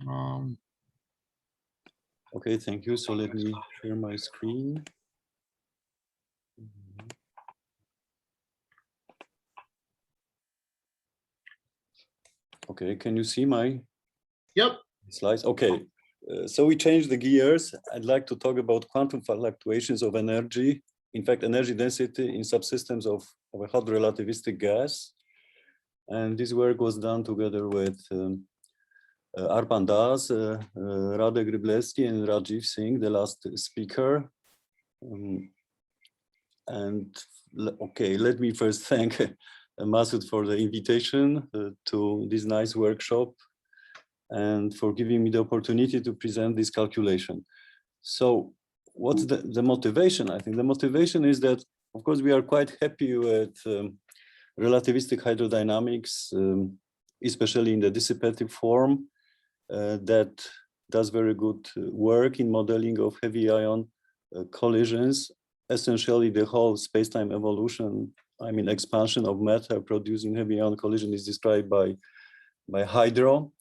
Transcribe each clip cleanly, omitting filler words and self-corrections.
Um, Okay, thank you. So let me share my screen. Okay, can you see my yep. slides? Okay, so we changed the gears. I'd like to talk about quantum fluctuations of energy. In fact, energy density in subsystems of a hot relativistic gas. And this work was done together with Arpan Das, Radek Ryblewski, and Rajiv Singh, the last speaker. Okay, let me first thank Masoud for the invitation to this nice workshop and for giving me the opportunity to present this calculation. So what's the motivation? I think the motivation is that, of course, we are quite happy with relativistic hydrodynamics, especially in the dissipative form, that does very good work in modeling of heavy ion collisions. Essentially, the whole space-time evolution, I mean, expansion of matter producing heavy ion collision is described by hydro.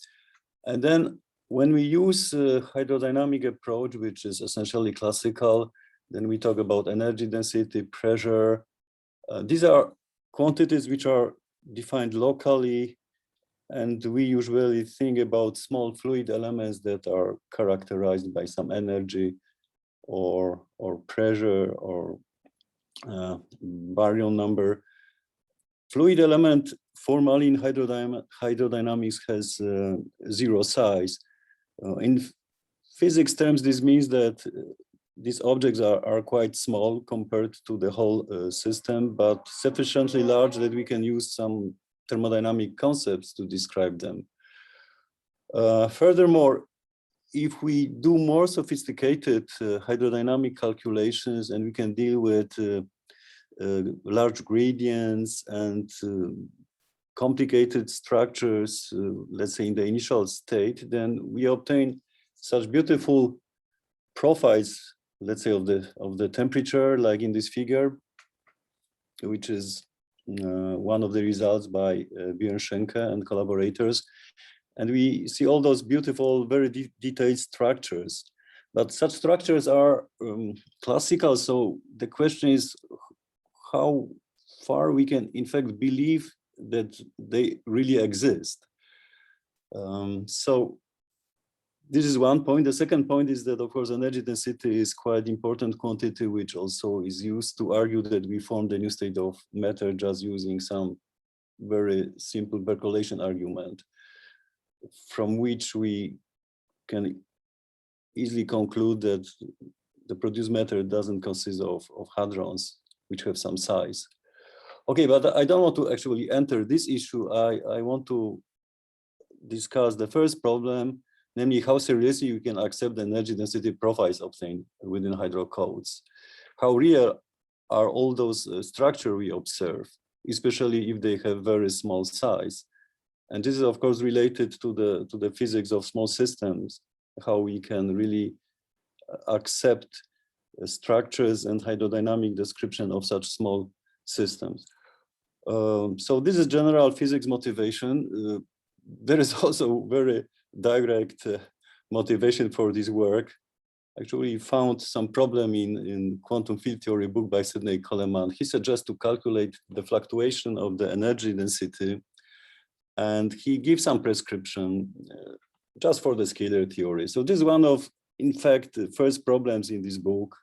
And then when we use hydrodynamic approach, which is essentially classical, then we talk about energy density, pressure. These are quantities which are defined locally, and we usually think about small fluid elements that are characterized by some energy or pressure or baryon number. Fluid element formally in hydrodynamics has zero size. In physics terms, this means that these objects are quite small compared to the whole system, but sufficiently large that we can use some thermodynamic concepts to describe them. Furthermore, if we do more sophisticated hydrodynamic calculations and we can deal with large gradients and complicated structures, let's say in the initial state, then we obtain such beautiful profiles, let's say of the temperature, like in this figure, which is one of the results by Björn Schenke and collaborators. And we see all those beautiful, very detailed structures. But such structures are classical. So the question is how far we can, in fact, believe that they really exist. So this is one point. The second point is that, of course, energy density is quite important quantity, which also is used to argue that we form the new state of matter just using some very simple percolation argument, from which we can easily conclude that the produced matter doesn't consist of hadrons, which have some size. Okay, but I don't want to actually enter this issue. I want to discuss the first problem, namely how seriously you can accept the energy density profiles obtained within hydro codes. How real are all those structures we observe, especially if they have very small size. And this is, of course, related to the physics of small systems, how we can really accept structures and hydrodynamic description of such small systems. So this is general physics motivation. There is also very direct motivation for this work. Actually, found some problem in quantum field theory book by Sidney Coleman. He suggests to calculate the fluctuation of the energy density, and he gives some prescription just for the scalar theory. So this is one of, in fact, the first problems in this book,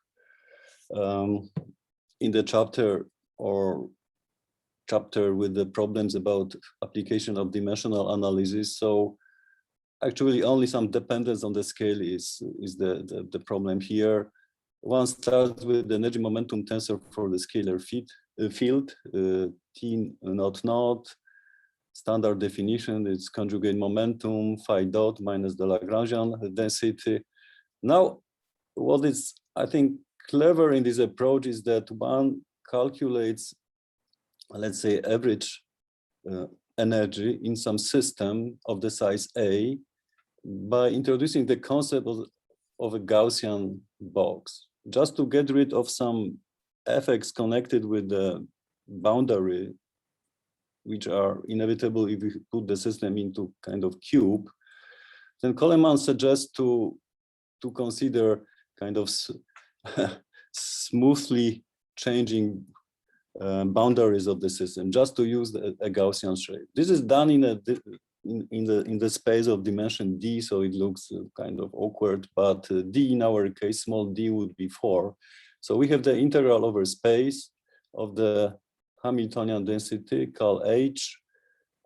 in the chapter with the problems about application of dimensional analysis. So actually only some dependence on the scale is the problem here. One starts with the energy momentum tensor for the scalar field, T naught naught. Standard definition, it's conjugate momentum, phi dot minus the Lagrangian density. Now, what is, I think, clever in this approach is that one calculates, let's say, average energy in some system of the size A by introducing the concept of a Gaussian box, just to get rid of some effects connected with the boundary, which are inevitable if we put the system into kind of cube. then Coleman suggests to consider kind of smoothly changing boundaries of the system, just to use a Gaussian shape. This is done in the space of dimension d, so it looks kind of awkward, but d in our case, small d would be 4. So we have the integral over space of the Hamiltonian density called h,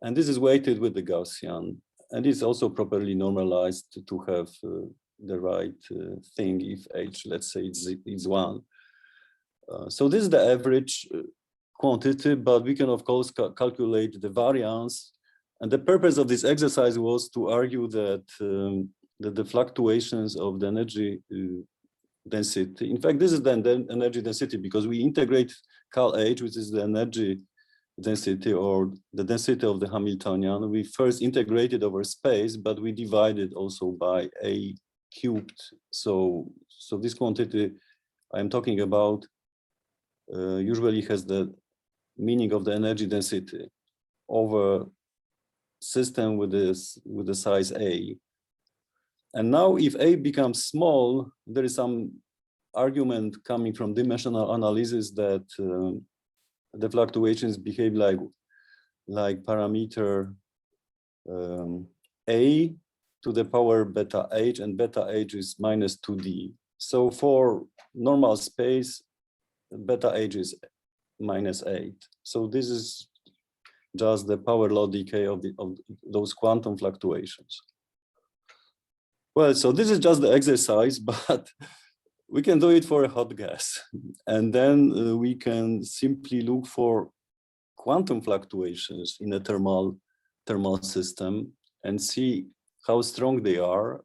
and this is weighted with the Gaussian, and it's also properly normalized to have the right thing if h, let's say, it's 1. So this is the average quantity, but we can of course calculate the variance. And the purpose of this exercise was to argue that, that the fluctuations of the energy density, in fact, this is the energy density because we integrate Cal H, which is the energy density or the density of the Hamiltonian. We first integrated over space, but we divided also by A cubed. So this quantity I'm talking about usually has the meaning of the energy density over system with the size A. And now if A becomes small, there is some argument coming from dimensional analysis that the fluctuations behave like parameter A to the power beta H, and beta H is minus 2D. So for normal space, beta H is minus 8. So this is just the power law decay of those quantum fluctuations. Well, so this is just the exercise, but we can do it for a hot gas. And then we can simply look for quantum fluctuations in a thermal system and see how strong they are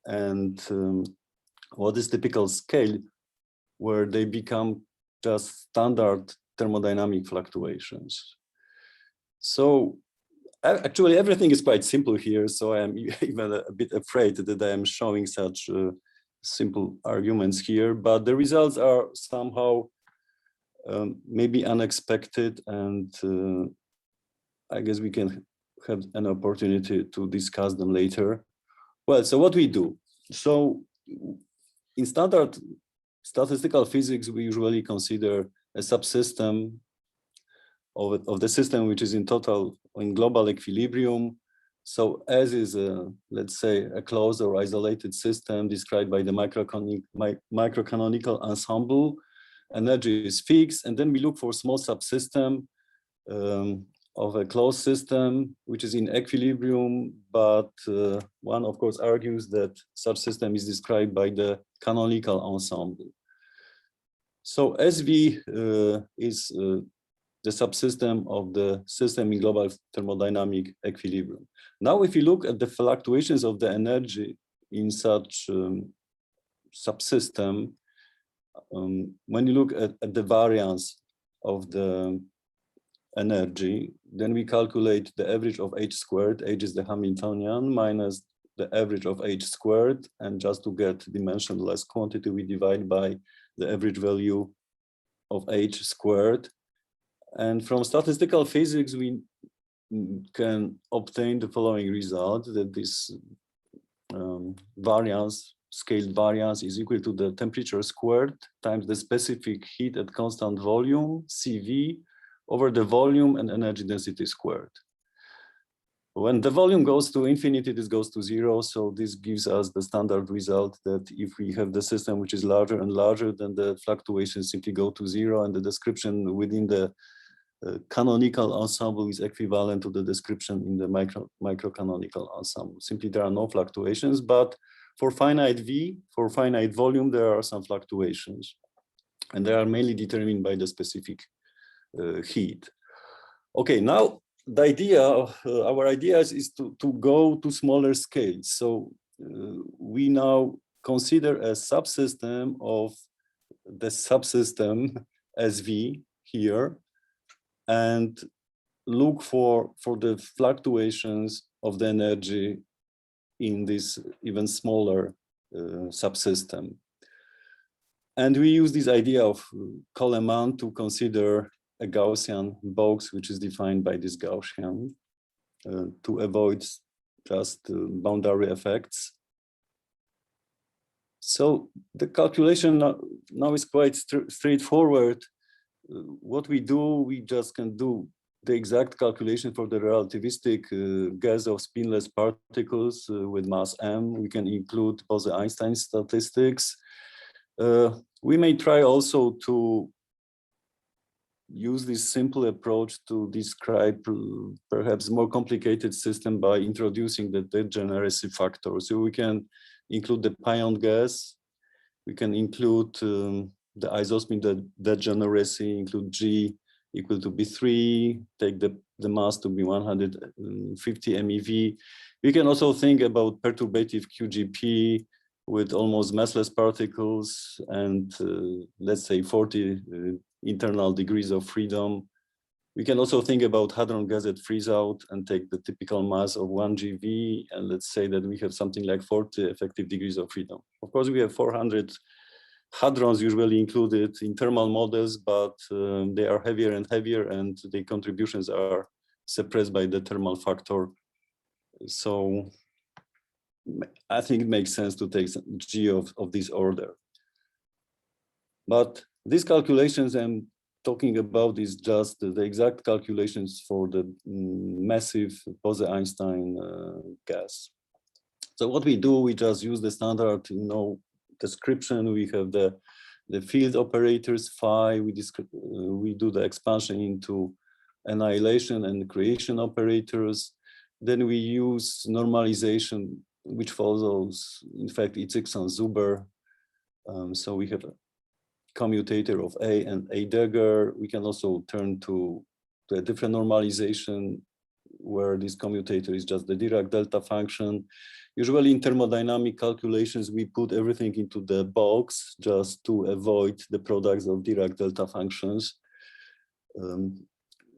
and what is typical scale where they become just standard thermodynamic fluctuations. So actually, everything is quite simple here, so I am even a bit afraid that I am showing such simple arguments here, but the results are somehow maybe unexpected, and I guess we can have an opportunity to discuss them later. Well, so what we do. So in standard statistical physics, we usually consider a subsystem of the system which is in global equilibrium. So S is let's say a closed or isolated system described by the microcanonical ensemble. Energy is fixed, and then we look for small subsystem of a closed system which is in equilibrium, but one of course argues that such system is described by the canonical ensemble. So SV is the subsystem of the system in global thermodynamic equilibrium. Now, if you look at the fluctuations of the energy in such subsystem, when you look at the variance of the energy, then we calculate the average of h squared. H is the Hamiltonian minus the average of h squared, and just to get dimensionless quantity, we divide by the average value of h squared. And from statistical physics, we can obtain the following result, that this variance, scaled variance, is equal to the temperature squared times the specific heat at constant volume, CV, over the volume and energy density squared. When the volume goes to infinity, this goes to 0. So this gives us the standard result that if we have the system which is larger and larger, then the fluctuations simply go to 0, and the description within the canonical ensemble is equivalent to the description in the microcanonical ensemble. Simply, there are no fluctuations, but for finite V, for finite volume, there are some fluctuations, and they are mainly determined by the specific heat. Okay, now the idea, our idea is to go to smaller scales. So we now consider a subsystem of the subsystem SV here, and look for the fluctuations of the energy in this even smaller subsystem. And we use this idea of Coleman to consider a Gaussian box, which is defined by this Gaussian, to avoid just boundary effects. So the calculation now is quite straightforward. What we do, we just can do the exact calculation for the relativistic gas of spinless particles with mass m. We can include Bose-Einstein statistics. We may try also to use this simple approach to describe perhaps more complicated system by introducing the degeneracy factor. So we can include the pion gas, we can include the isospin degeneracy, include G equal to B3, take the mass to be 150 MeV. We can also think about perturbative QGP with almost massless particles and let's say 40 internal degrees of freedom. We can also think about hadron gas at freeze out and take the typical mass of 1 GeV, and let's say that we have something like 40 effective degrees of freedom. Of course, we have 400 hadrons usually included in thermal models, but they are heavier and heavier, and the contributions are suppressed by the thermal factor. So I think it makes sense to take G of this order. But these calculations I'm talking about is just the exact calculations for the massive Bose-Einstein gas. So what we do, we just use the standard, description. We have the field operators phi. We do the expansion into annihilation and creation operators. Then we use normalization, which follows, in fact, Itzikson-Zuber. So we have a commutator of A and A dagger. We can also turn to a different normalization where this commutator is just the Dirac delta function. Usually in thermodynamic calculations, we put everything into the box just to avoid the products of Dirac delta functions,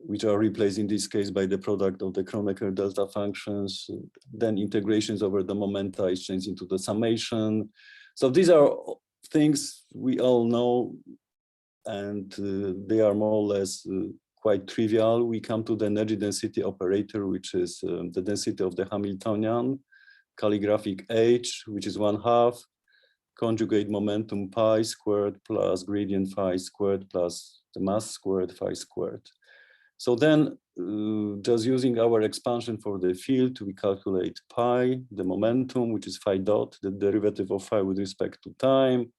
which are replaced in this case by the product of the Kronecker delta functions. Then integrations over the momenta is changed into the summation. So these are things we all know, and they are more or less quite trivial. We come to the energy density operator, which is the density of the Hamiltonian, calligraphic H, which is 1/2, conjugate momentum pi squared plus gradient phi squared plus the mass squared phi squared. So then just using our expansion for the field, we calculate pi, the momentum, which is phi dot, the derivative of phi with respect to time,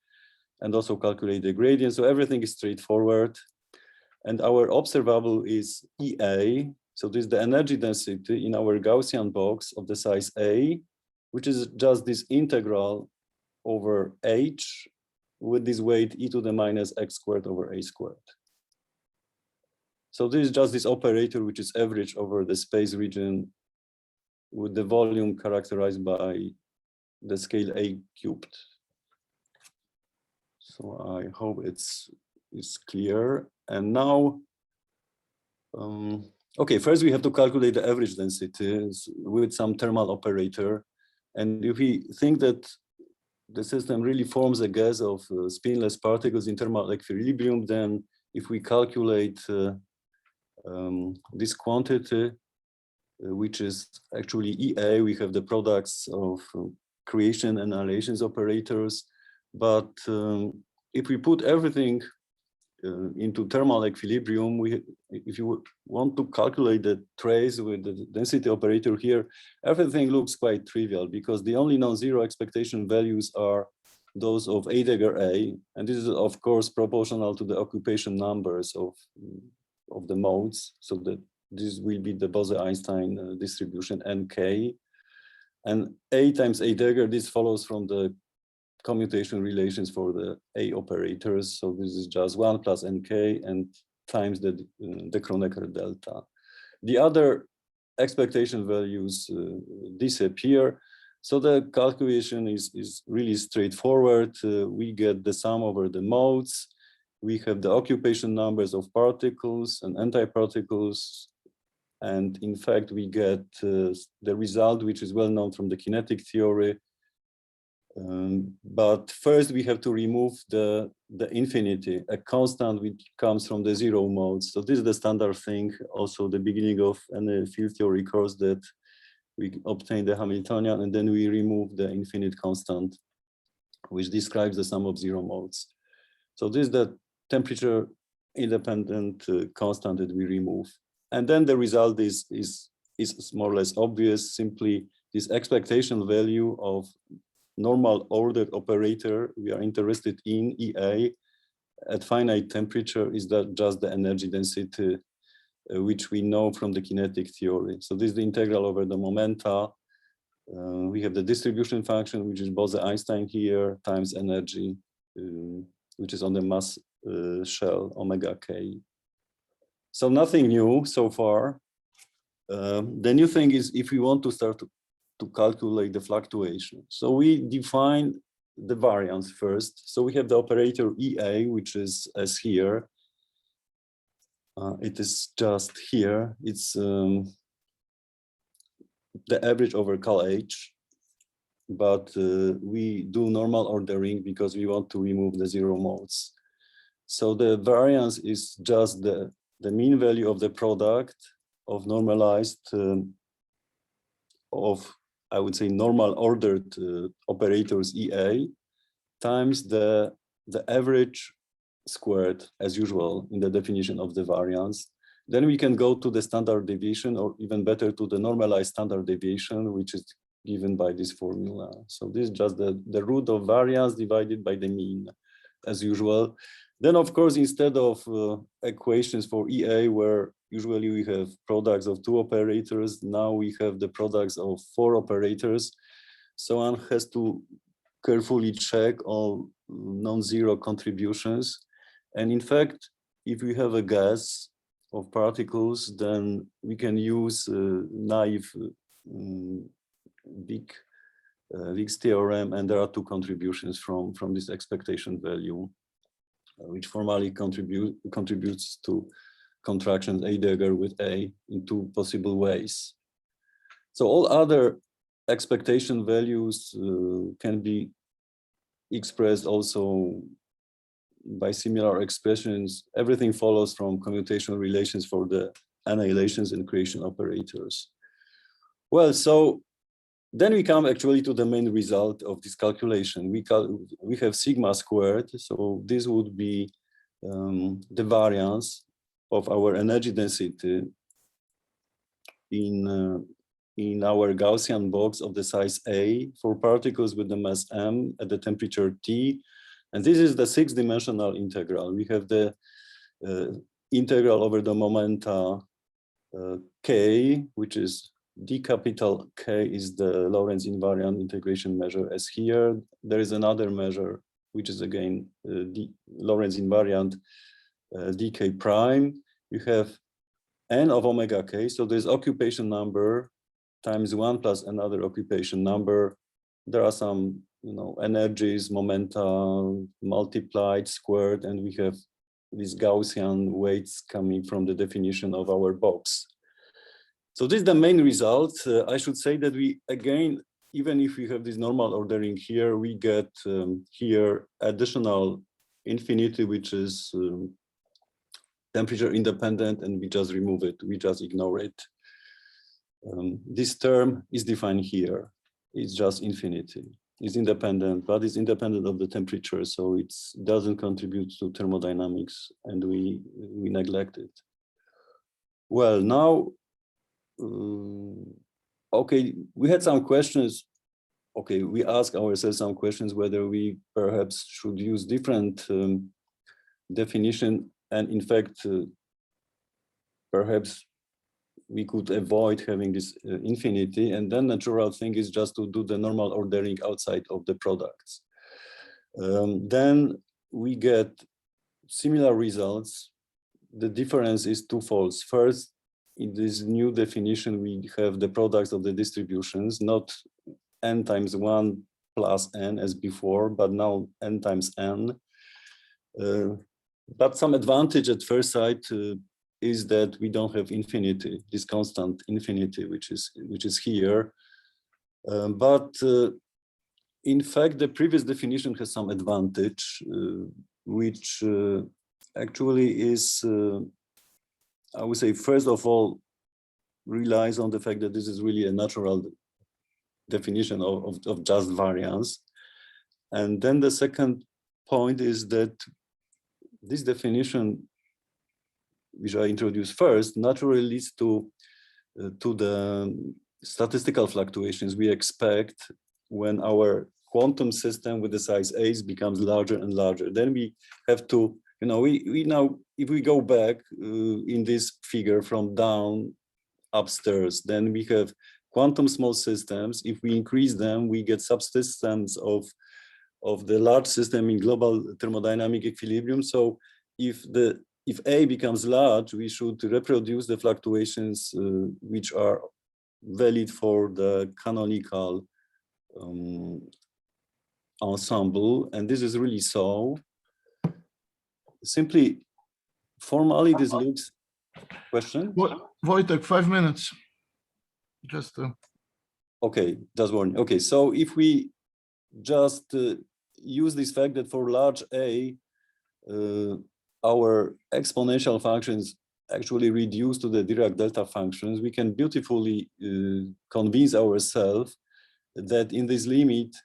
and also calculate the gradient. So everything is straightforward. And our observable is EA. So this is the energy density in our Gaussian box of the size A, which is just this integral over H with this weight e to the minus x squared over a squared. So this is just this operator, which is average over the space region with the volume characterized by the scale A cubed. So I hope it's clear. And now, okay, first we have to calculate the average densities with some thermal operator. And if we think that the system really forms a gas of spinless particles in thermal equilibrium, then if we calculate this quantity, which is actually EA, we have the products of creation and annihilations operators. But if we put everything into thermal equilibrium, if you want to calculate the trace with the density operator here, everything looks quite trivial because the only non-zero expectation values are those of A dagger A, and this is of course proportional to the occupation numbers of the modes, so that this will be the Bose-Einstein distribution NK, and A times A dagger, this follows from the commutation relations for the A operators. So this is just 1 plus NK and times the Kronecker delta. The other expectation values disappear. So the calculation is really straightforward. We get the sum over the modes. We have the occupation numbers of particles and antiparticles. And in fact, we get the result, which is well known from the kinetic theory. But first we have to remove the infinity, a constant which comes from the zero modes. So this is the standard thing. Also, the beginning of any field theory course, that we obtain the Hamiltonian, and then we remove the infinite constant, which describes the sum of zero modes. So this is the temperature independent constant that we remove. And then the result is more or less obvious. Simply this expectation value of normal ordered operator we are interested in, EA, at finite temperature is that just the energy density, which we know from the kinetic theory. So this is the integral over the momenta. We have the distribution function, which is Bose-Einstein here, times energy, which is on the mass shell, omega k. So nothing new so far. The new thing is if we want to start to calculate the fluctuation. So we define the variance first. So we have the operator EA, which is as here. It is just here. It's the average over cal H, but we do normal ordering because we want to remove the zero modes. So the variance is just the mean value of the product of normalized, I would say normal ordered operators EA times the average squared as usual in the definition of the variance. Then we can go to the standard deviation, or even better to the normalized standard deviation, which is given by this formula. So this is just the root of variance divided by the mean as usual. Then of course, instead of equations for EA, where usually we have products of two operators, now we have the products of four operators. So one has to carefully check all non-zero contributions. And in fact, if we have a gas of particles, then we can use naive Wick's theorem, and there are two contributions from this expectation value, which formally contributes to contractions A dagger with A in two possible ways. So all other expectation values can be expressed also by similar expressions. Everything follows from commutational relations for the annihilations and creation operators. Well, so then we come actually to the main result of this calculation. We have sigma squared, so this would be the variance of our energy density in our Gaussian box of the size A for particles with the mass m at the temperature T. And this is the six-dimensional integral. We have the integral over the momenta K, which is d capital K is the Lorentz invariant integration measure as here. There is another measure, which is again Lorentz invariant dk prime. You have n of omega k, so there's occupation number times 1 plus another occupation number. There are some, energies, momenta multiplied, squared, and we have these Gaussian weights coming from the definition of our box. So this is the main result. I should say that we, again, even if we have this normal ordering here, we get here additional infinity, which is temperature independent, and we just remove it, we just ignore it. This term is defined here. It's just infinity. It's independent, but it's independent of the temperature, so it doesn't contribute to thermodynamics, and we neglect it. Well, now, okay, we had some questions. Okay, we ask ourselves some questions whether we perhaps should use different definition, and in fact, perhaps we could avoid having this infinity, and then natural thing is just to do the normal ordering outside of the products. Then we get similar results. The difference is twofold. First, in this new definition, we have the products of the distributions, not n times 1 plus n as before, but now n times n. But some advantage at first sight is that we don't have infinity, this constant infinity, which is here. But in fact, the previous definition has some advantage, which actually is, I would say, first of all, relies on the fact that this is really a natural definition of just variance. And then the second point is that this definition, which I introduced first, naturally leads to the statistical fluctuations we expect when our quantum system with the size A becomes larger and larger. Then we have to, we now, if we go back in this figure from down upstairs, then we have quantum small systems. If we increase them, we get subsystems of the large system in global thermodynamic equilibrium. So if A becomes large, we should reproduce the fluctuations which are valid for the canonical ensemble. And this is really so. Simply, formally, this looks... Question? Wojtek, 5 minutes. Just to... Okay, just one. Okay, so if we just use this fact that for large A, our exponential functions actually reduce to the Dirac delta functions, we can beautifully convince ourselves that in this limit,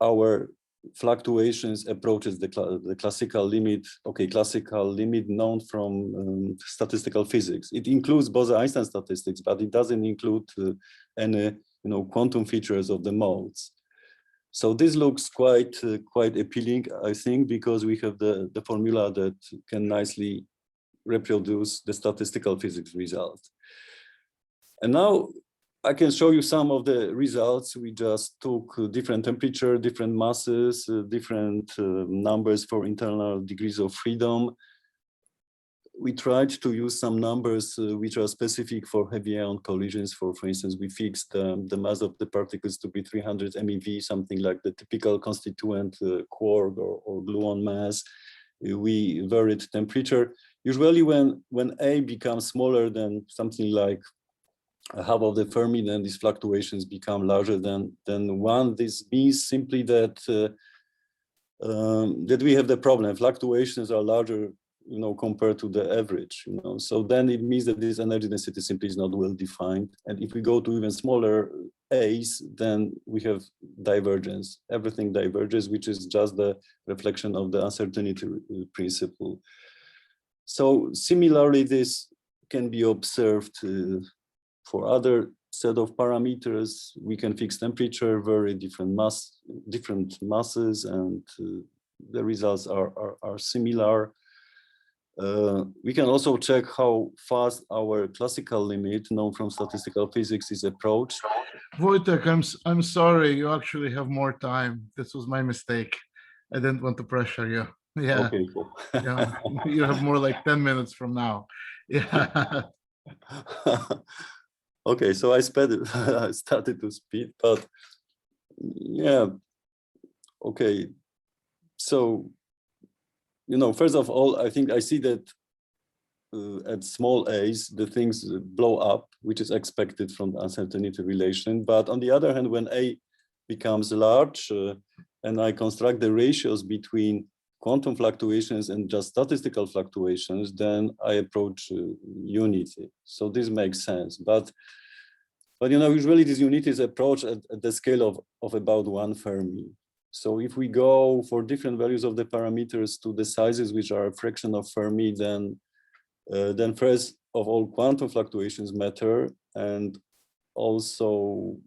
our fluctuations approaches the classical limit, classical limit known from statistical physics. It includes Bose-Einstein statistics, but it doesn't include any quantum features of the modes. So this looks quite appealing, I think, because we have the formula that can nicely reproduce the statistical physics result. And now I can show you some of the results. We just took different temperature, different masses, different numbers for internal degrees of freedom. We tried to use some numbers which are specific for heavy ion collisions. For instance, we fixed the mass of the particles to be 300 MeV, something like the typical constituent quark or gluon mass. We varied temperature. Usually when A becomes smaller than something like half of the Fermi, then these fluctuations become larger than 1. This means simply that that we have the problem. Fluctuations are larger, compared to the average. So then it means that this energy density simply is not well defined. And if we go to even smaller A's, then we have divergence. Everything diverges, which is just the reflection of the uncertainty principle. So similarly, this can be observed for other set of parameters. We can fix temperature, vary different masses, and the results are similar. We can also check how fast our classical limit, known from statistical physics, is approached. Wojtek, I'm sorry, you actually have more time. This was my mistake. I didn't want to pressure you. Yeah. Okay, cool. Yeah. You have more like 10 minutes from now. Yeah. Okay, so I started to speed, but yeah, okay. So, first of all, I think I see that at small a's, the things blow up, which is expected from the uncertainty relation. But on the other hand, when A becomes large and I construct the ratios between quantum fluctuations and just statistical fluctuations, then I approach unity. So this makes sense. But usually this unity is approached at the scale of about 1 Fermi. So if we go for different values of the parameters to the sizes which are a fraction of Fermi, then first of all, quantum fluctuations matter, and also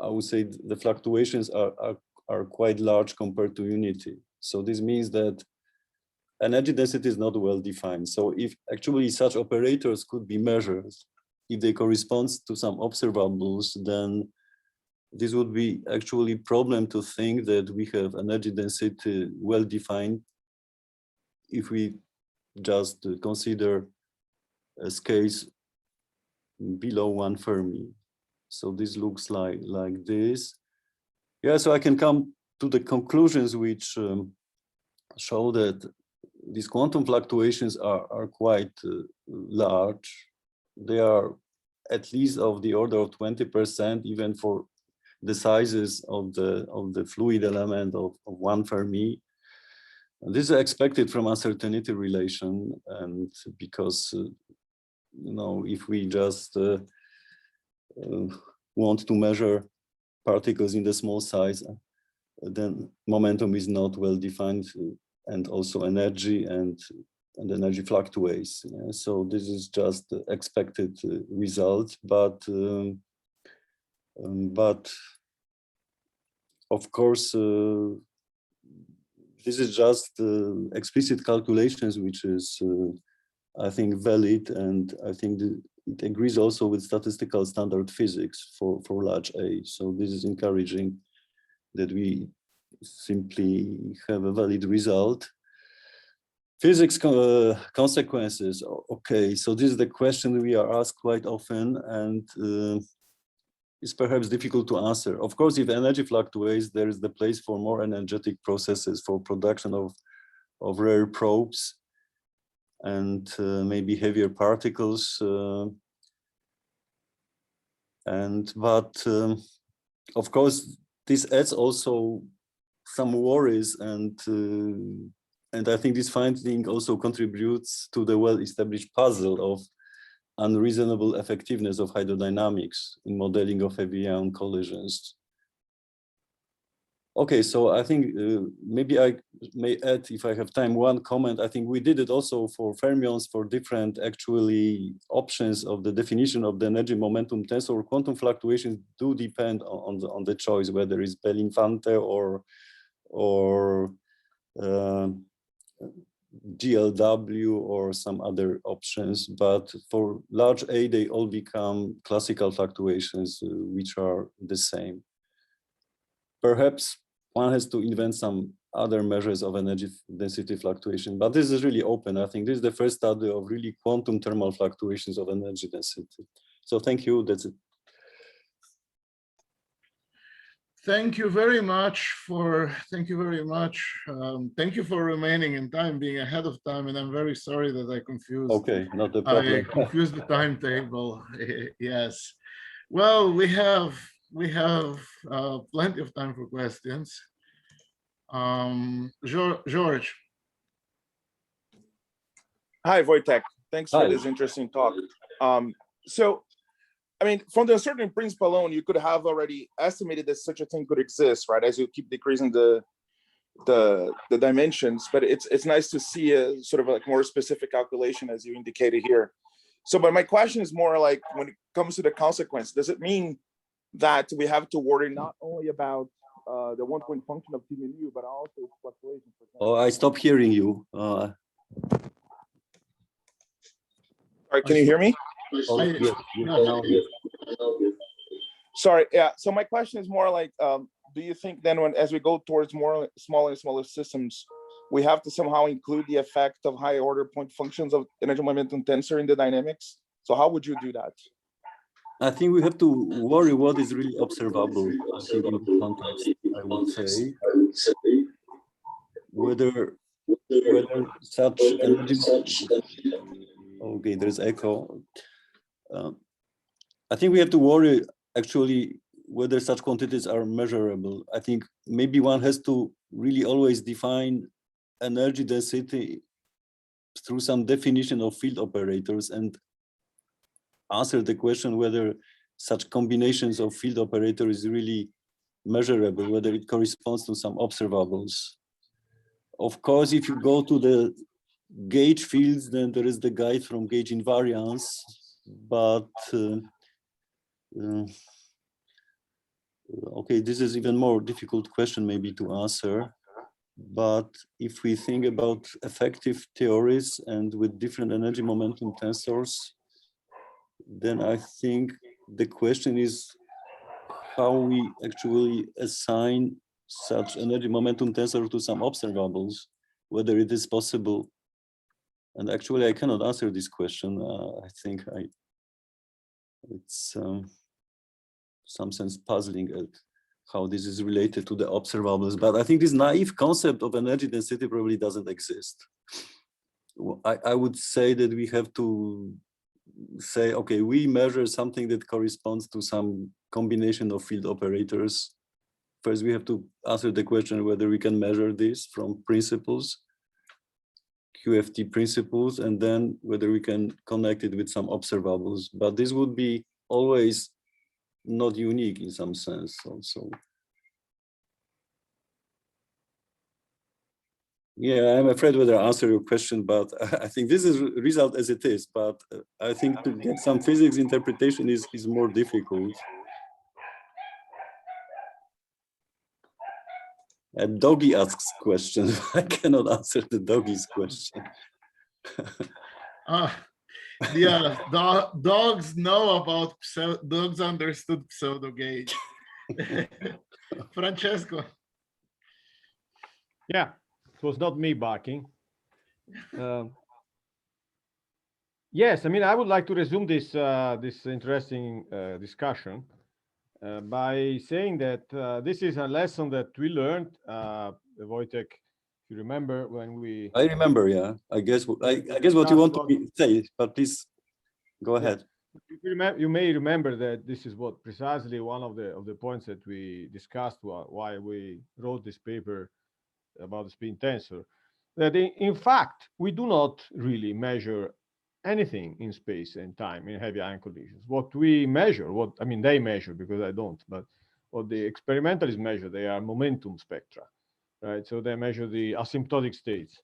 I would say the fluctuations are quite large compared to unity. So this means that energy density is not well defined. So if actually such operators could be measured, if they correspond to some observables, then this would be actually a problem to think that we have energy density well defined if we just consider scales below 1 Fermi. So this looks like this. Yeah, so I can come to the conclusions which show that these quantum fluctuations are quite large. They are at least of the order of 20%, even for the sizes of the fluid element of 1 Fermi. And this is expected from uncertainty relation, and because if we just want to measure particles in the small size, then momentum is not well defined, and also energy and energy fluctuates. Yeah? So this is just the expected result, but of course, this is just explicit calculations, which is, I think, valid, and I think it agrees also with statistical standard physics for large A. So this is encouraging that we simply have a valid result. Physics consequences. Okay, so this is the question we are asked quite often, and it's perhaps difficult to answer. Of course, if energy fluctuates, there is the place for more energetic processes for production of rare probes and maybe heavier particles. But of course, this adds also some worries, and I think this finding also contributes to the well-established puzzle of unreasonable effectiveness of hydrodynamics in modeling of heavy ion collisions. Okay, so I think maybe I may add, if I have time, one comment. I think we did it also for fermions, for different actually options of the definition of the energy momentum tensor. Quantum fluctuations do depend on the choice, whether it's Belinfante or GLW or some other options, but for large A, they all become classical fluctuations, which are the same. Perhaps one has to invent some other measures of energy density fluctuation, but this is really open. I think this is the first study of really quantum thermal fluctuations of energy density. So thank you, that's it. Thank you very much thank you for remaining in time, being ahead of time, and I'm very sorry that I confused. Okay, not a problem. I confused the timetable. Yes. Well, we have plenty of time for questions. George. Hi, Wojtek. Thanks for Hi. this interesting talk. So, I mean, from the uncertainty principle alone, you could have already estimated that such a thing could exist, right? As you keep decreasing the dimensions, but it's nice to see a sort of like more specific calculation as you indicated here. So, but my question is more like, when it comes to the consequence, does it mean that we have to worry not only about the one-point function of T mu, but also its fluctuations? Oh, I stopped hearing you. All right, can you hear me? Oh, yes, now, yes. Sorry, yeah. So my question is more like, do you think then, as we go towards more smaller and smaller systems, we have to somehow include the effect of higher order point functions of energy momentum tensor in the dynamics? So how would you do that? I think we have to worry what is really observable. I think in the context, I would say, whether such energy. Okay, there's echo. I think we have to worry actually whether such quantities are measurable. I think maybe one has to really always define energy density through some definition of field operators and answer the question whether such combinations of field operators is really measurable, whether it corresponds to some observables. Of course, if you go to the gauge fields, then there is the guide from gauge invariance, but okay, this is even more difficult question maybe to answer. But if we think about effective theories and with different energy momentum tensors, then I think the question is how we actually assign such energy momentum tensor to some observables, whether it is possible. And actually, I cannot answer this question. I think it's some sense puzzling at how this is related to the observables. But I think this naive concept of energy density probably doesn't exist. I would say that we have to say, okay, we measure something that corresponds to some combination of field operators. First, we have to answer the question whether we can measure this from principles. QFT principles, and then whether we can connect it with some observables. But this would be always not unique in some sense also. Yeah, I'm afraid whether I answer your question, but I think this is result as it is, but I think to get some physics interpretation is more difficult. A doggy asks questions. I cannot answer the doggy's question. Yeah, dogs know about dogs understood pseudo gauge. Francesco. Yeah, it was not me barking. Yes, I mean, I would like to resume this this interesting discussion by saying that this is a lesson that we learned, Wojciech, if you remember when we. I remember, yeah. I guess what you want to say, but please go ahead. You may remember that this is what precisely one of the points that we discussed why we wrote this paper about the spin tensor. That in fact we do not really measure anything in space and time in heavy ion collisions. What we measure, they measure because I don't, but what the experimentalists measure, they are momentum spectra, right? So they measure the asymptotic states,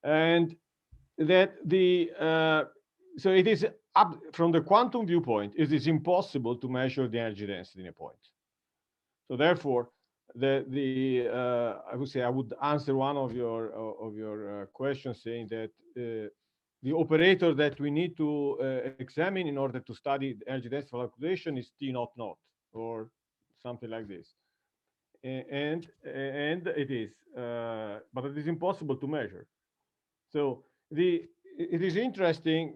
and that so it is up from the quantum viewpoint, it is impossible to measure the energy density in a point. So therefore, I would say I would answer one of your questions saying that the operator that we need to examine in order to study the energy density calculation is T naught naught or something like this, and it is, but it is impossible to measure. So it is interesting.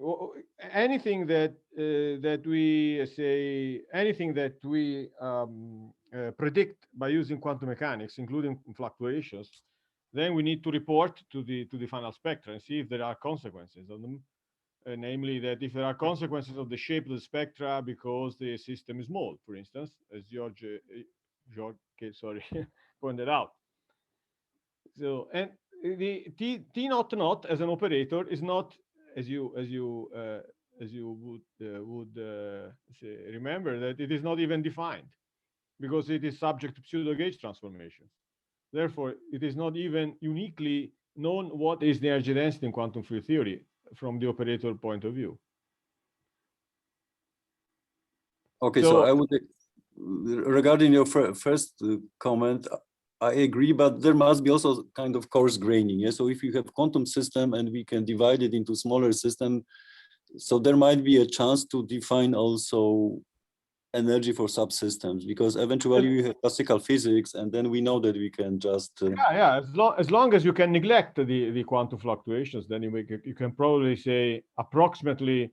Anything that we say, anything that we predict by using quantum mechanics, including fluctuations, then we need to report to the final spectra and see if there are consequences of them. Namely, that if there are consequences of the shape of the spectra because the system is small, for instance, as George pointed out. So, and the T naught naught as an operator is not, as you would say, remember that it is not even defined because it is subject to pseudo gauge transformations. Therefore, it is not even uniquely known what is the energy density in quantum field theory from the operator point of view. Okay, so I would, regarding your first comment, I agree, but there must be also kind of coarse graining. Yeah? So if you have quantum system and we can divide it into smaller system, so there might be a chance to define also energy for subsystems, because eventually we have classical physics, and then we know that we can just as long as you can neglect the quantum fluctuations, then you can probably say approximately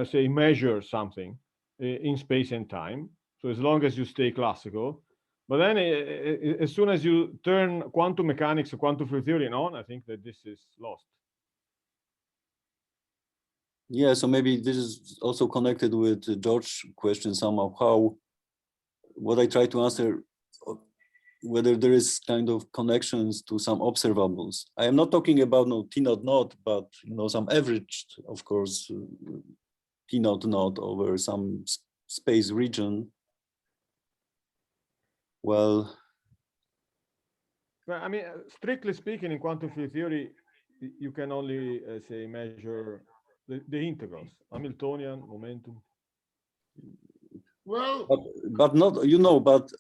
say measure something in space and time. So as long as you stay classical, but then as soon as you turn quantum mechanics or quantum field theory on, I think that this is lost. Yeah, so maybe this is also connected with George's question somehow, how, what I try to answer, whether there is kind of connections to some observables. I am not talking about no T naught naught, but some averaged, of course, T naught naught over some space region. Well, I mean, strictly speaking, in quantum field theory, you can only say measure the integrals, Hamiltonian, momentum. Well, but not, but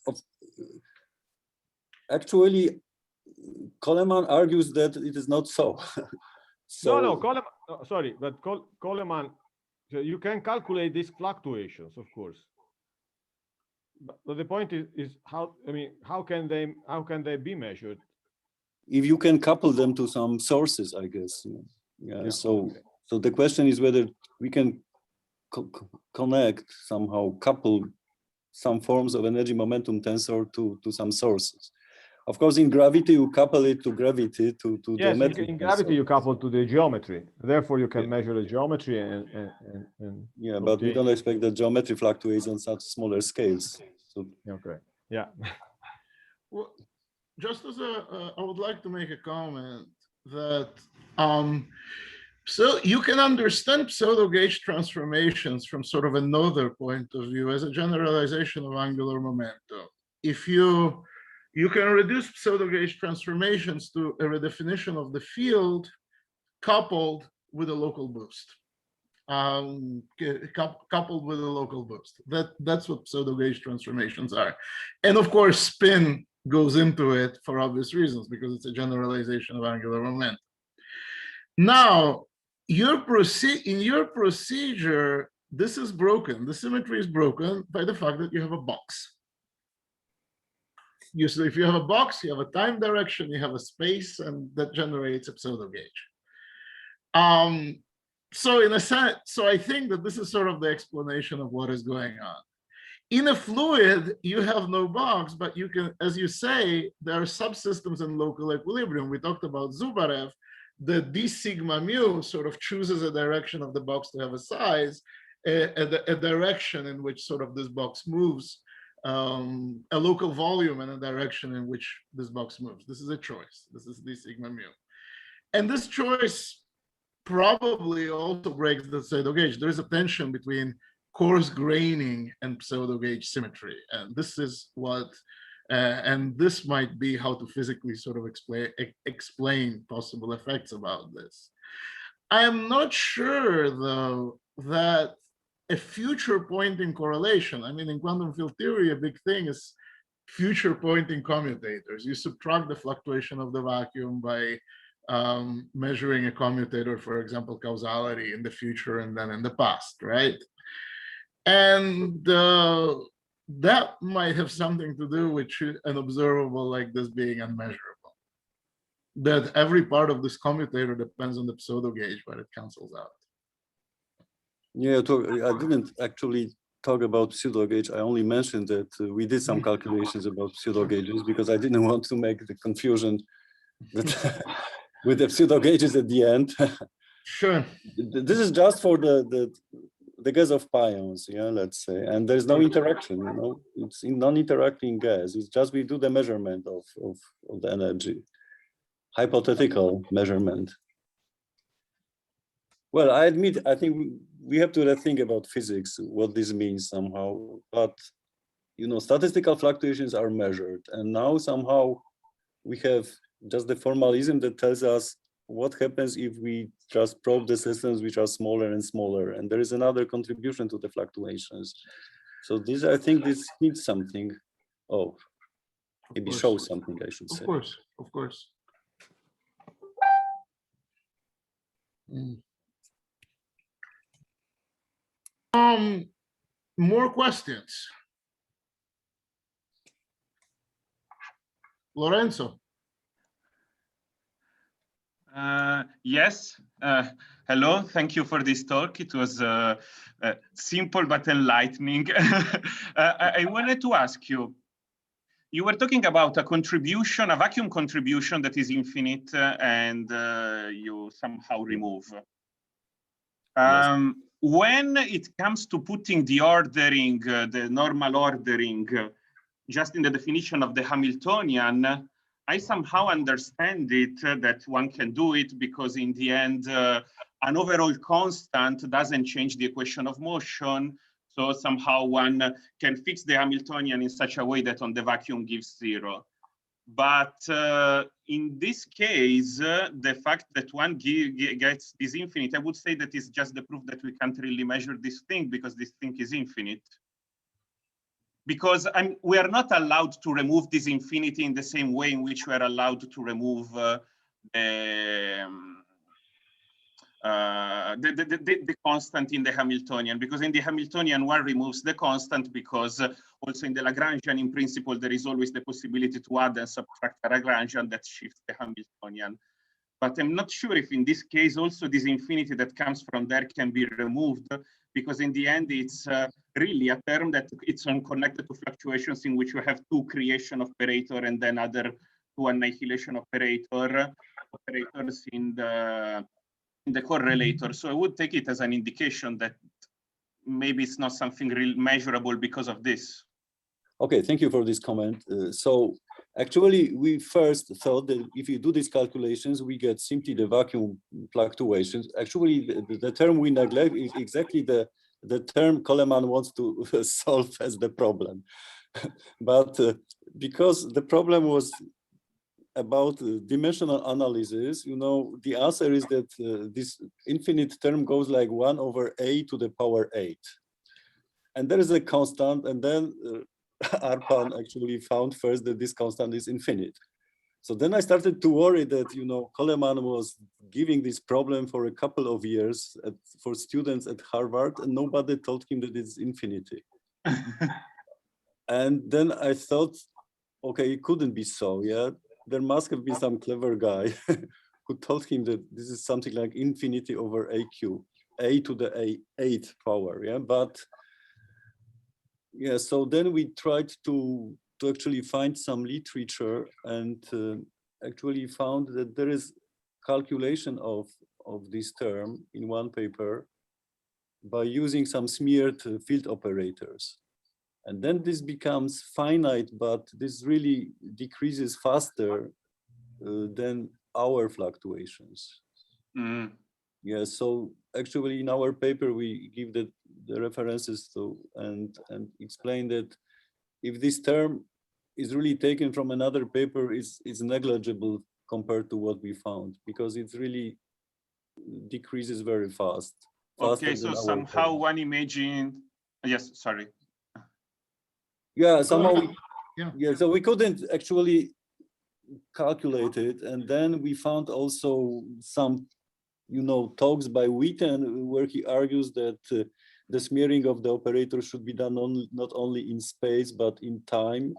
actually, Coleman argues that it is not so. No, Coleman, sorry, but Coleman, so you can calculate these fluctuations, of course. But the point is how, I mean, how can they be measured? If you can couple them to some sources, I guess. Yeah. So the question is whether we can connect, somehow couple some forms of energy momentum tensor to some sources. Of course, in gravity, you couple it to gravity, to yes, the metric in gravity, tensor. you couple to the geometry. Therefore, you can measure the geometry and yeah, but we don't expect that geometry fluctuates on such smaller scales. So okay, yeah. Well, just as I would like to make a comment. that so you can understand pseudo-gauge transformations from sort of another point of view as a generalization of angular momentum. If you can reduce pseudo-gauge transformations to a redefinition of the field coupled with a local boost. Coupled with a local boost. That's what pseudo-gauge transformations are. And of course, spin goes into it for obvious reasons, because it's a generalization of angular momentum. Now, in your procedure, this is broken. The symmetry is broken by the fact that you have a box. So if you have a box, you have a time direction, you have a space, and that generates a pseudo-gauge. So in a sense, so I think that this is sort of the explanation of what is going on. In a fluid, you have no box, but you can, as you say, there are subsystems in local equilibrium. We talked about Zubarev. The d sigma mu sort of chooses a direction of the box to have a size, a direction in which sort of this box moves, a local volume and a direction in which this box moves. This is a choice. This is d sigma mu. And this choice probably also breaks the pseudo-gauge. There is a tension between coarse graining and pseudo-gauge symmetry. And this is what, and this might be how to physically sort of explain possible effects about this. I am not sure, though, that a future pointing correlation, I mean, in quantum field theory, a big thing is future pointing commutators. You subtract the fluctuation of the vacuum by measuring a commutator, for example, causality in the future and then in the past, right? And that might have something to do with an observable like this being unmeasurable. That every part of this commutator depends on the pseudo-gauge, but it cancels out. Yeah, I didn't actually talk about pseudo-gauge. I only mentioned that we did some calculations about pseudo-gauges because I didn't want to make the confusion that with the pseudo-gauges at the end. Sure. This is just for the gas of pions, yeah, let's say, and there's no interaction, you know, it's in non-interacting gas. It's just we do the measurement of the energy, hypothetical measurement. Well, I admit, I think we have to think about physics, what this means somehow, but, you know, statistical fluctuations are measured, and now somehow we have just the formalism that tells us what happens if we just probe the systems which are smaller and smaller, and there is another contribution to the fluctuations. So this, I think this needs something. Oh, maybe shows something, I should say. Of course. More questions? Lorenzo. Yes. Hello. Thank you for this talk. It was simple but enlightening. I wanted to ask you, you were talking about a contribution, a vacuum contribution that is infinite and you somehow remove. Yes. When it comes to putting the ordering, the normal ordering, just in the definition of the Hamiltonian, I somehow understand it that one can do it because in the end, an overall constant doesn't change the equation of motion. So somehow one can fix the Hamiltonian in such a way that on the vacuum gives 0. But in this case, the fact that one gets this infinite, I would say that is just the proof that we can't really measure this thing because this thing is infinite. Because we are not allowed to remove this infinity in the same way in which we are allowed to remove the constant in the Hamiltonian, because in the Hamiltonian one removes the constant, because also in the Lagrangian, in principle, there is always the possibility to add and subtract a Lagrangian that shifts the Hamiltonian. But I'm not sure if in this case also this infinity that comes from there can be removed, because in the end it's really a term that it's unconnected to fluctuations in which you have 2 creation operator and then other 2 annihilation operators in the correlator. So I would take it as an indication that maybe it's not something real measurable because of this. Okay, thank you for this comment. So Actually, we first thought that if you do these calculations, we get simply the vacuum fluctuations. Actually, the term we neglect is exactly the term Coleman wants to solve as the problem. But because the problem was about dimensional analysis, you know, the answer is that this infinite term goes like 1 over a to the power 8. And there is a constant, and then Arpan actually found first that this constant is infinite. So then I started to worry that, you know, Coleman was giving this problem for a couple of years for students at Harvard, and nobody told him that it's infinity. And then I thought, okay, it couldn't be so, yeah? There must have been some clever guy who told him that this is something like infinity over AQ, a to the 8th power, yeah? But yeah, so then we tried to actually find some literature, and actually found that there is calculation of this term in one paper by using some smeared field operators. And then this becomes finite, but this really decreases faster than our fluctuations. Mm. Yeah, so actually in our paper, we give the references to and explain that if this term is really taken from another paper, is negligible compared to what we found, because it really decreases very fast. Okay, so somehow one imagine, yes, sorry. Yeah, somehow, Yeah. so we couldn't actually calculate it. And then we found also some, you know, talks by Wheaton, where he argues that the smearing of the operator should be done not only in space, but in time.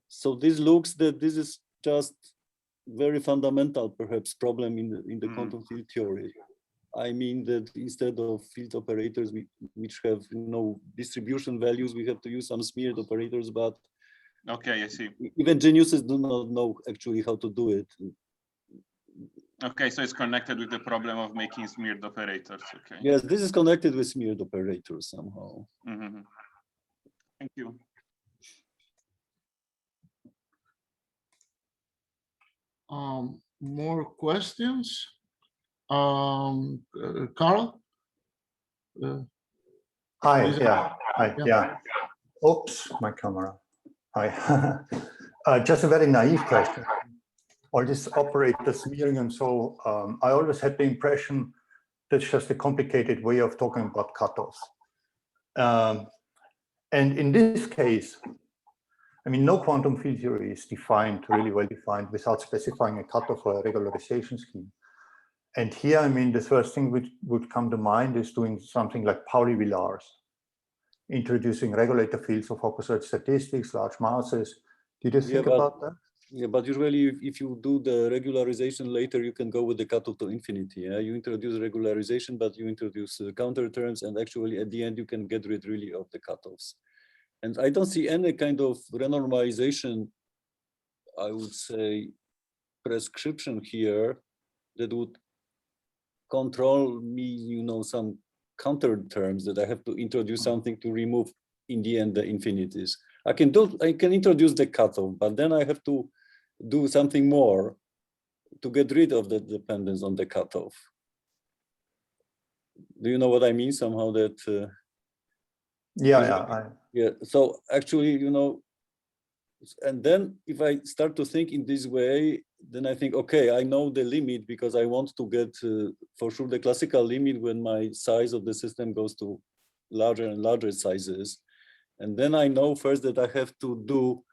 So this looks that this is just very fundamental, perhaps, problem in the quantum field theory. I mean that instead of field operators, which have, you know, distribution values, we have to use some smeared operators, but okay, I see. Even geniuses do not know actually how to do it. Okay, so it's connected with the problem of making smeared operators. Okay. Yes, this is connected with smeared operators somehow. Mm-hmm. Thank you. More questions? Carl? Hi, Please. yeah, hi, yeah. Oops, my camera. Hi. Just a very naive question. All this operator smearing and so, I always had the impression that's just a complicated way of talking about cutoffs. And in this case, I mean, no quantum field theory is defined, really well defined, without specifying a cutoff or a regularization scheme. And here, I mean, the first thing which would come to mind is doing something like Pauli-Villars, introducing regulator fields of opposite statistics, large masses. Did you think about that? Yeah, but usually if you do the regularization later, you can go with the cutoff to infinity. Yeah? You introduce regularization, but you introduce counter terms, and actually at the end, you can get rid really of the cutoffs. And I don't see any kind of renormalization, I would say, prescription here that would control me, you know, some counter terms that I have to introduce something to remove in the end the infinities. I can introduce the cutoff, but then I have to do something more to get rid of the dependence on the cutoff. Do you know what I mean? Somehow that. Yeah. So actually, you know, and then if I start to think in this way, then I think, okay, I know the limit because I want to get for sure the classical limit when my size of the system goes to larger and larger sizes. And then I know first that I have to do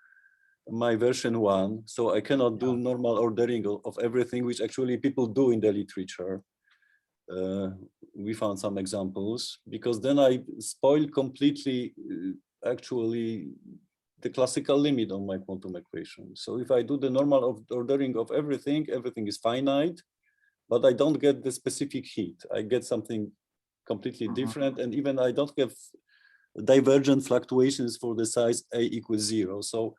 my version 1. So I cannot do normal ordering of everything, which actually people do in the literature. We found some examples, because then I spoil completely actually the classical limit on my quantum equation. So if I do the normal ordering of everything, everything is finite, but I don't get the specific heat. I get something completely different, and even I don't have divergent fluctuations for the size a equals 0. So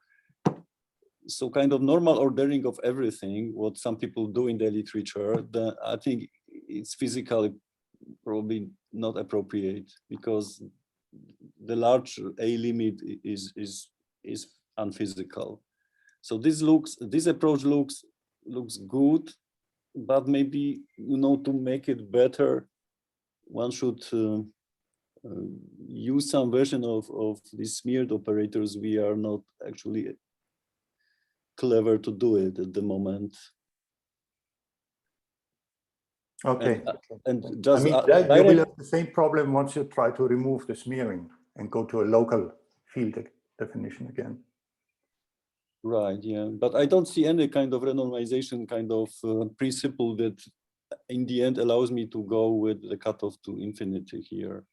kind of normal ordering of everything, what some people do in the literature, I think it's physically probably not appropriate, because the large a limit is unphysical. So this approach looks good, but maybe, you know, to make it better, one should use some version of these smeared operators. We are not actually clever to do it at the moment. Okay. And I just mean, you will have the same problem once you try to remove the smearing and go to a local field definition again. Right, yeah, but I don't see any kind of renormalization kind of principle that in the end allows me to go with the cutoff to infinity here.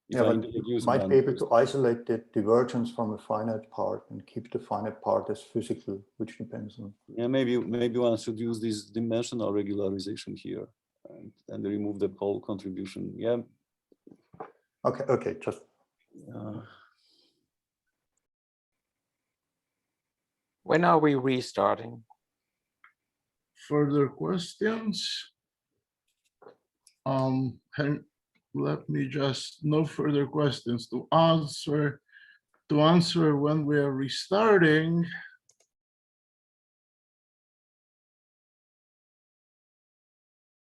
Yeah, but you might be able to isolate the divergence from a finite part and keep the finite part as physical, which depends on. Yeah, maybe one should use this dimensional regularization here and remove the pole contribution. Yeah. Okay, just. When are we restarting? Further questions? Let me just, no further questions to answer when we are restarting.